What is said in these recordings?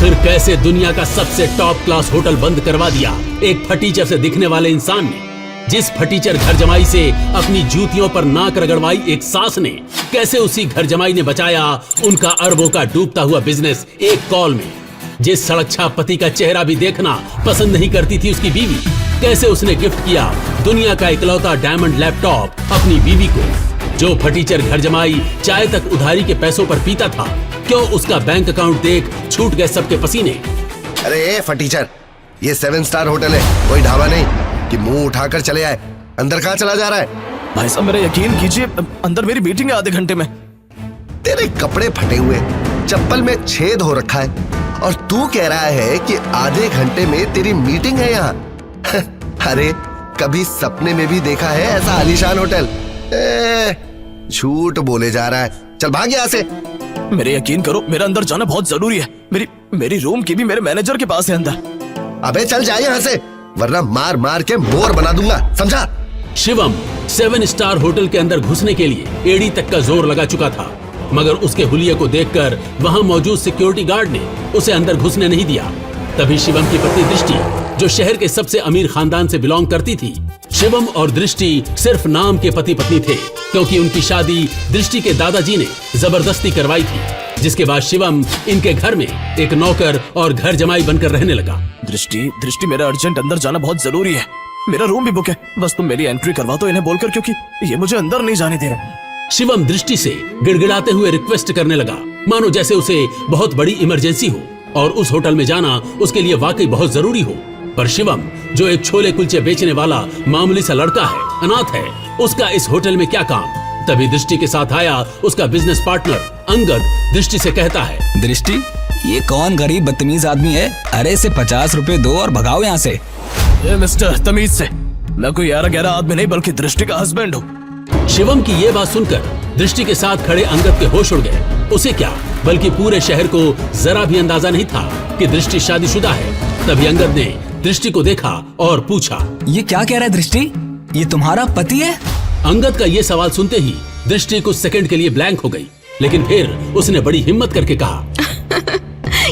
आखिर कैसे दुनिया का सबसे टॉप क्लास होटल बंद करवा दिया एक फटीचर से दिखने वाले इंसान ने? जिस फटीचर घर जमाई से अपनी जूतियों पर नाक रगड़वाई एक सास ने, कैसे उसी घर जमाई ने बचाया उनका अरबों का डूबता हुआ बिजनेस एक कॉल में? जिस सड़क छाप पति का चेहरा भी देखना पसंद नहीं करती थी उसकी बीवी, कैसे उसने गिफ्ट किया दुनिया का इकलौता डायमंड लैपटॉप अपनी बीवी को? जो फटीचर घर जमाई चाय तक उधारी के पैसों पर पीता था, क्यों उसका बैंक अकाउंट देख छूट गए सबके पसीने? अरे फटीचर, ये 7 स्टार होटल है, कोई ढाबा नहीं कि मुंह उठाकर चले आए। अंदर कहाँ चला जा रहा है? भाई साहब मेरा यकीन कीजिए, अंदर मेरी मीटिंग है आधे घंटे में। तेरे कपड़े फटे हुए, चप्पल में छेद हो रखा है और तू कह रहा है कि आधे घंटे में तेरी मीटिंग है यहाँ। अरे कभी सपने में भी देखा है ऐसा आलीशान होटल? झूठ बोले जा रहा है। चल भाग यहाँ से। मेरे यकीन करो, मेरा अंदर जाना बहुत जरूरी है। मेरी रूम की भी मेरे मैनेजर के पास है अंदर। अबे चल जाए यहाँ से, वरना मार मार के मोर बना दूंगा, समझा? शिवम 7 स्टार होटल के अंदर घुसने के लिए एड़ी तक का जोर लगा चुका था, मगर उसके हुलिये को देखकर वहां मौजूद सिक्योरिटी गार्ड ने उसे अंदर घुसने नहीं दिया। तभी शिवम की पत्नी दृष्टि, जो शहर के सबसे अमीर खानदान से बिलोंग करती थी, शिवम और दृष्टि सिर्फ नाम के पति पत्नी थे, क्योंकि उनकी शादी दृष्टि के दादाजी ने जबरदस्ती करवाई थी, जिसके बाद शिवम इनके घर में एक नौकर और घर जमाई बनकर रहने लगा। दृष्टि मेरा अर्जेंट अंदर जाना बहुत जरूरी है। मेरा रूम भी बुक है, बस तुम मेरी एंट्री करवा दो इन्हें बोलकर, क्योंकि ये मुझे अंदर नहीं जाने दे रहे। शिवम दृष्टि से गिड़गिड़ाते हुए रिक्वेस्ट करने लगा, मानो जैसे उसे बहुत बड़ी इमरजेंसी हो और उस होटल में जाना उसके लिए वाकई बहुत जरूरी हो। पर शिवम, जो एक छोले कुलचे बेचने वाला मामूली सा लड़का है, अनाथ है, उसका इस होटल में क्या काम? तभी दृष्टि के साथ आया उसका बिजनेस पार्टनर अंगद दृष्टि से कहता है, दृष्टि, ये कौन गरीब बदतमीज आदमी है? अरे इसे 50 रुपए दो और भगाओ यहाँ से। ए मिस्टर, तमीज से, मैं कोई 11 आदमी नहीं बल्कि दृष्टि का हस्बैंड हूँ। शिवम की ये बात सुनकर दृष्टि के साथ खड़े अंगद के होश उड़ गए। उसे क्या, बल्कि पूरे शहर को जरा भी अंदाजा नहीं था कि दृष्टि शादीशुदा है। तभी अंगद ने दृष्टि को देखा और पूछा, ये क्या कह रहा है दृष्टि? ये तुम्हारा पति है? अंगद का ये सवाल सुनते ही दृष्टि कुछ सेकंड के लिए ब्लैंक हो गई, लेकिन फिर उसने बड़ी हिम्मत करके कहा,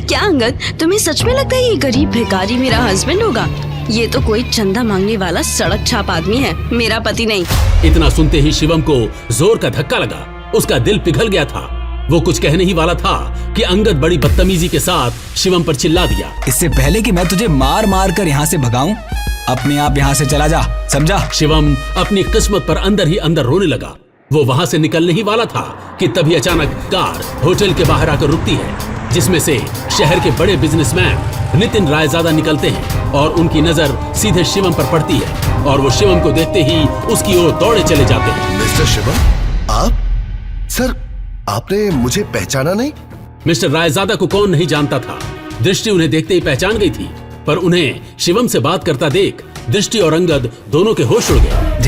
क्या अंगद, तुम्हें सच में लगता है ये गरीब भिखारी मेरा हस्बैंड होगा? ये तो कोई चंदा मांगने वाला सड़क छाप आदमी है, मेरा पति नहीं। इतना सुनते ही शिवम को जोर का धक्का लगा, उसका दिल पिघल गया था। वो कुछ कहने ही वाला था कि अंगद बड़ी बदतमीजी के साथ शिवम पर चिल्ला दिया, इससे पहले कि मैं तुझे मार मार कर यहाँ से भगाऊं, अपने आप यहाँ से चला जा, समझा? शिवम अपनी किस्मत पर अंदर ही अंदर रोने लगा। वो वहाँ से निकलने ही वाला था कि तभी अचानक कार होटल के बाहर आकर रुकती है, जिसमें से शहर के बड़े बिजनेसमैन नितिन रायजादा निकलते हैं और उनकी नजर सीधे शिवम पर पड़ती है और वो शिवम को देखते ही उसकी ओर दौड़े चले जाते हैं। मिस्टर शिवम, आप? सर, आपने मुझे पहचाना नहीं? मिस्टर रायजादा को कौन नहीं जानता था। दृष्टि उन्हें देखते ही पहचान गई थी, पर उन्हें शिवम से बात करता देख दृष्टि और अंगद दोनों के होश उड़ गए।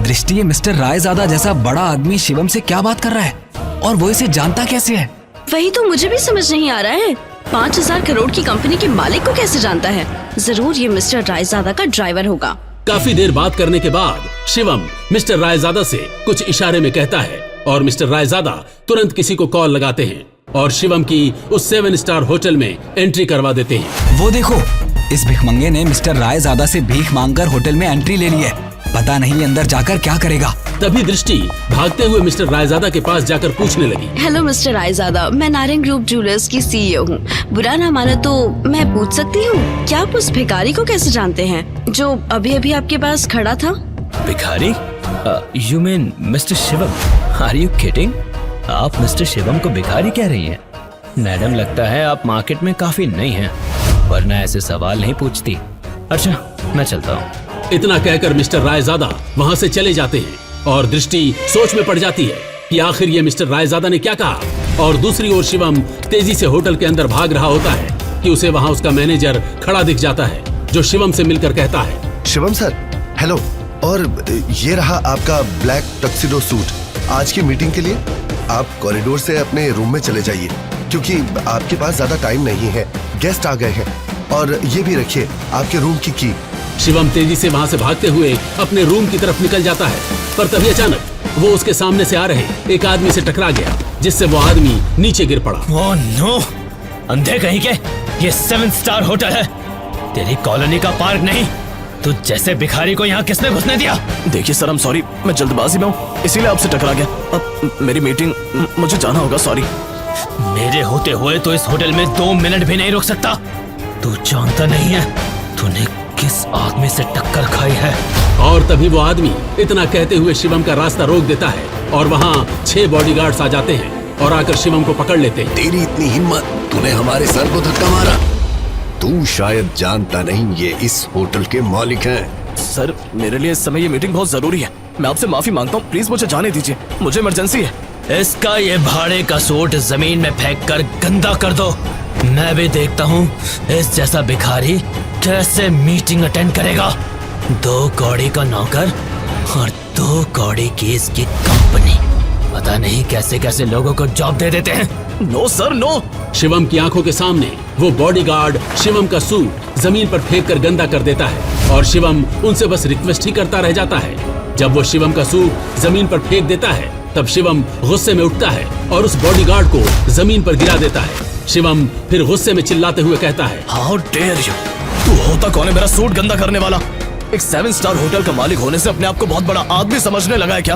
दृष्टि, ये मिस्टर रायजादा जैसा बड़ा आदमी शिवम से क्या बात कर रहा है और वो इसे जानता कैसे है? वही तो मुझे भी समझ नहीं आ रहा है। 5000 करोड़ की कंपनी के मालिक को कैसे जानता है? जरूर ये मिस्टर रायजादा का ड्राइवर होगा। काफी देर बात करने के बाद शिवम मिस्टर रायजादा से कुछ इशारे में कहता है और मिस्टर रायजादा तुरंत किसी को कॉल लगाते हैं और शिवम की उस 7 स्टार होटल में एंट्री करवा देते हैं। वो देखो, इस भिखमंगे ने मिस्टर रायजादा से भीख मांगकर होटल में एंट्री ले ली है। पता नहीं अंदर जाकर क्या करेगा। तभी दृष्टि भागते हुए मिस्टर रायजादा के पास जाकर पूछने लगी, हेलो मिस्टर रायजादा, मैं नारायण ग्रुप ज्वेलर्स की CEO हूँ। बुरा ना माना तो मैं पूछ सकती हूँ, क्या आप उस भिखारी को कैसे जानते हैं जो अभी अभी आपके पास खड़ा था? भिखारी? You mean mister Shivam? Are you kidding? आप मिस्टर शिवम को भिखारी कह रही हैं? मैडम, लगता है आप मार्केट में काफी नई हैं, वरना ऐसे सवाल नहीं पूछती। अच्छा, मैं चलता हूँ। इतना कहकर मिस्टर रायजादा वहाँ से चले जाते हैं और दृष्टि सोच में पड़ जाती है कि आखिर ये मिस्टर रायजादा ने क्या कहा। और दूसरी ओर शिवम तेजी से होटल के अंदर भाग रहा होता है कि उसे वहाँ उसका मैनेजर खड़ा दिख जाता है, जो शिवम से मिलकर कहता है, शिवम सर, हेलो, और ये रहा आपका ब्लैक टक्सिडो सूट। आज की मीटिंग के लिए आप कॉरिडोर से अपने रूम में चले जाइए, क्योंकि आपके पास ज्यादा टाइम नहीं है, गेस्ट आ गए हैं। और ये भी रखिए आपके रूम की की। शिवम तेजी से वहाँ से भागते हुए अपने रूम की तरफ निकल जाता है, पर तभी अचानक वो उसके सामने से आ रहे एक आदमी से टकरा गया, जिससे वो आदमी नीचे गिर पड़ा। Oh no! अंधे कहीं के, ये 7 स्टार होटल है, तेरी कॉलोनी का पार्क नहीं। तू जैसे भिखारी को यहाँ किसने घुसने दिया? देखिए सर, I'm सॉरी, मैं जल्दबाजी में हूँ इसीलिए आपसे टकरा गया। अब मेरी मीटिंग, मुझे जाना होगा, सॉरी। मेरे होते हुए तो इस होटल में 2 मिनट भी नहीं रुक सकता। तू जानता नहीं है तूने किस आदमी से टक्कर खाई है। और तभी वो आदमी इतना कहते हुए शिवम का रास्ता रोक देता है और वहाँ 6 बॉडीगार्ड्स आ जाते हैं और आकर शिवम को पकड़ लेते हैं। तेरी इतनी हिम्मत, तूने हमारे सर को धक्का मारा। तू शायद जानता नहीं, ये इस होटल के मालिक हैं। सर, मेरे लिए इस समय ये मीटिंग बहुत जरूरी है, मैं आपसे माफी मांगता हूँ, प्लीज मुझे जाने दीजिए, मुझे इमरजेंसी है। इसका ये भाड़े का सूट जमीन में फेंक कर गंदा कर दो। मैं भी देखता हूँ इस जैसा भिखारी कैसे मीटिंग अटेंड करेगा। 2 कौड़ी का नौकर और 2 कौड़ी की इसकी कंपनी, पता नहीं कैसे कैसे लोगों को जॉब दे देते हैं। No sir, no. शिवम की आंखों के सामने वो बॉडीगार्ड शिवम का सूट जमीन पर फेंक कर गंदा कर देता है और शिवम उनसे बस रिक्वेस्ट ही करता रह जाता है। जब वो शिवम का सूट जमीन पर फेंक देता है तब शिवम गुस्से में उठता है और उस बॉडीगार्ड को जमीन पर गिरा देता है। शिवम फिर गुस्से में चिल्लाते हुए कहता है, हाउ डेयर यू, तू होता कौन है मेरा सूट गंदा करने वाला? एक 7 स्टार होटल का मालिक होने से अपने आप को बहुत बड़ा आदमी समझने लगा है क्या?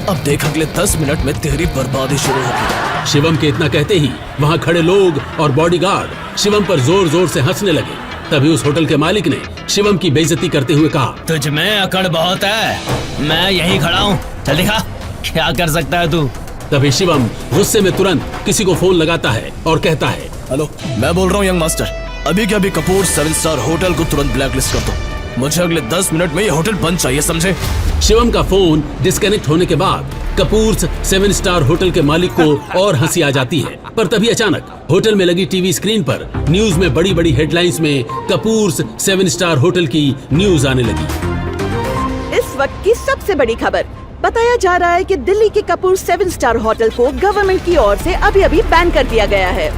अब देख, अगले 10 मिनट में तेरी बर्बादी शुरू होगी। शिवम के इतना कहते ही वहाँ खड़े लोग और बॉडीगार्ड शिवम पर जोर जोर से हंसने लगे। तभी उस होटल के मालिक ने शिवम की बेइज्जती करते हुए कहा, तुझ में अकड़ बहुत है, मैं यहीं खड़ा हूँ, चल दिखा क्या कर सकता है तू। तभी शिवम गुस्से में तुरंत किसी को फोन लगाता है और कहता है, हेलो, मैं बोल रहा हूँ यंग मास्टर, अभी के अभी कपूर 7 स्टार होटल को तुरंत ब्लैकलिस्ट कर दो। मुझे अगले 10 मिनट में ये होटल बंद चाहिए, समझे? शिवम का फोन डिस्कनेक्ट होने के बाद कपूर 7 स्टार होटल के मालिक को और हंसी आ जाती है। पर तभी अचानक होटल में लगी टीवी स्क्रीन पर न्यूज में बड़ी बड़ी हेडलाइंस में कपूर 7 स्टार होटल की न्यूज आने लगी। इस वक्त की सबसे बड़ी खबर, बताया जा रहा है कि दिल्ली के कपूर 7 स्टार होटल को गवर्नमेंट की ओर से अभी अभी बैन कर दिया गया है।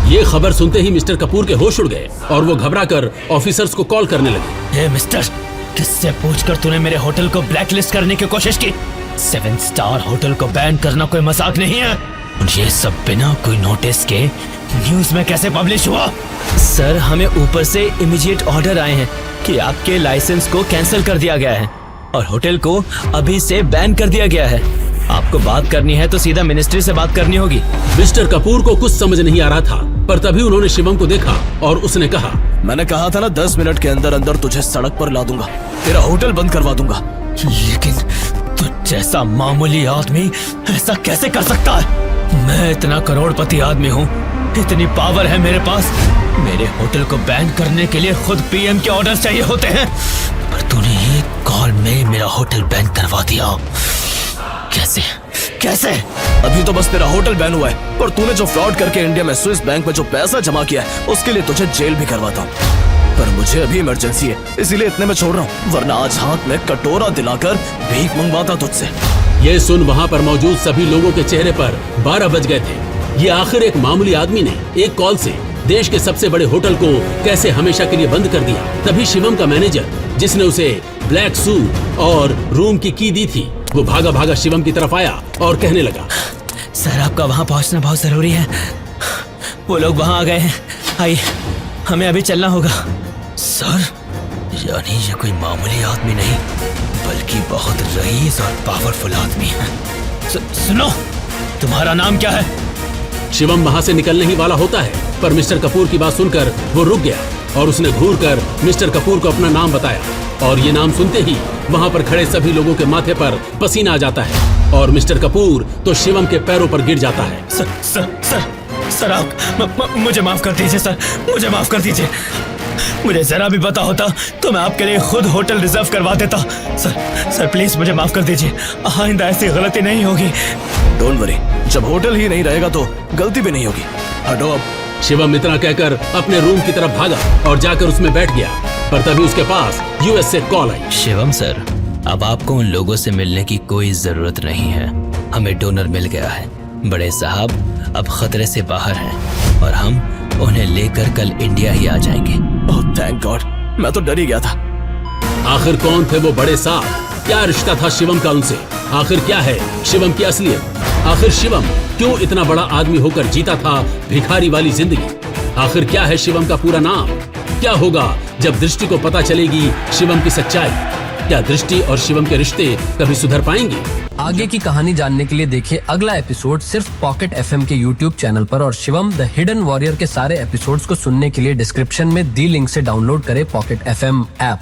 ये खबर सुनते ही मिस्टर कपूर के होश उड़ गए और वो घबराकर ऑफिसर्स को कॉल करने लगे। हे मिस्टर, किससे पूछकर तूने मेरे होटल को ब्लैकलिस्ट करने की कोशिश की? 7 स्टार होटल को बैन करना कोई मजाक नहीं है। ये सब बिना कोई नोटिस के न्यूज में कैसे पब्लिश हुआ? सर, हमें ऊपर से इमीडिएट ऑर्डर आए हैं कि आपके लाइसेंस को कैंसिल कर दिया गया है और होटल को अभी से बैन कर दिया गया है। आपको बात करनी है तो सीधा मिनिस्ट्री से बात करनी होगी। मिस्टर कपूर को कुछ समझ नहीं आ रहा था, पर तभी उन्होंने शिवम को देखा और उसने कहा, मैंने कहा था ना 10 मिनट के अंदर अंदर तुझे सड़क पर ला दूंगा, तेरा होटल बंद करवा दूंगा। लेकिन तू जैसा मामूली आदमी ऐसा कैसे कर सकता है? मैं इतना करोड़पति आदमी हूँ, इतनी पावर है मेरे पास। मेरे होटल को बैन करने के लिए खुद पीएम के ऑर्डर चाहिए होते हैं, पर तूने एक कॉल में मेरा होटल बैन करवा दिया। कैसे कैसे? अभी तो बस तेरा होटल बैन हुआ है, पर तूने जो फ्रॉड करके इंडिया में स्विस बैंक में जो पैसा जमा किया है उसके लिए तुझे जेल भी करवाता हूँ। पर मुझे अभी इमरजेंसी है, इसीलिए इतने में छोड़ रहा हूँ, वरना आज हाथ में कटोरा दिलाकर भीख मंगवाता तुझसे। ये सुन वहाँ पर मौजूद सभी लोगों के चेहरे पर 12 बज गए थे। ये आखिर एक मामूली आदमी ने एक कॉल से देश के सबसे बड़े होटल को कैसे हमेशा के लिए बंद कर दिया। तभी शिवम का मैनेजर, जिसने उसे ब्लैक सूट और रूम की की दी थी, वो भागा भागा शिवम की तरफ आया और कहने लगा, सर, आपका वहाँ पहुँचना बहुत जरूरी है। वो लोग वहाँ आ गए हैं, आइए हमें अभी चलना होगा। सर, यानी ये कोई मामूली आदमी नहीं बल्कि बहुत रईस और पावरफुल आदमी है। सुनो, तुम्हारा नाम क्या है? शिवम वहाँ से निकलने ही वाला होता है, पर मिस्टर कपूर की बात सुनकर वो रुक गया और उसने घूरकर मिस्टर कपूर को अपना नाम बताया। और ये नाम सुनते ही वहाँ पर खड़े सभी लोगों के माथे पर पसीना आ जाता है और मिस्टर कपूर तो शिवम के पैरों पर गिर जाता है। सर, आप मुझे माफ कर दीजिए सर, मुझे माफ कर दीजिए। मुझे जरा भी पता होता तो मैं आपके लिए खुद होटल रिजर्व करवा देता। सर प्लीज मुझे माफ कर दीजिए, आइंदा ऐसी गलती नहीं होगी। डोंट वरी, जब होटल ही नहीं रहेगा तो गलती भी नहीं होगी। हटो अब। शिवम इतना कहकर अपने रूम की तरफ भागा और जाकर उसमें बैठ गया, पर तभी उसके पास यूएस से कॉल आई। शिवम सर, अब आपको उन लोगों से मिलने की कोई जरूरत नहीं है, हमें डोनर मिल गया है। बड़े साहब अब खतरे से बाहर हैं और हम उन्हें लेकर कल इंडिया ही आ जाएंगे। ओह थैंक गॉड, मैं तो डर ही गया था। आखिर कौन थे वो बड़े साहब? क्या रिश्ता था शिवम का उनसे? आखिर क्या है शिवम की असलियत? आखिर शिवम क्यों इतना बड़ा आदमी होकर जीता था भिखारी वाली जिंदगी? आखिर क्या है शिवम का पूरा नाम? क्या होगा जब दृष्टि को पता चलेगी शिवम की सच्चाई? क्या दृष्टि और शिवम के रिश्ते कभी सुधर पाएंगे? आगे की कहानी जानने के लिए देखिए अगला एपिसोड सिर्फ पॉकेट एफएम के यूट्यूब चैनल पर। और शिवम द हिडन वॉरियर के सारे एपिसोड्स को सुनने के लिए डिस्क्रिप्शन में दी लिंक से डाउनलोड करें पॉकेट एफएम ऐप।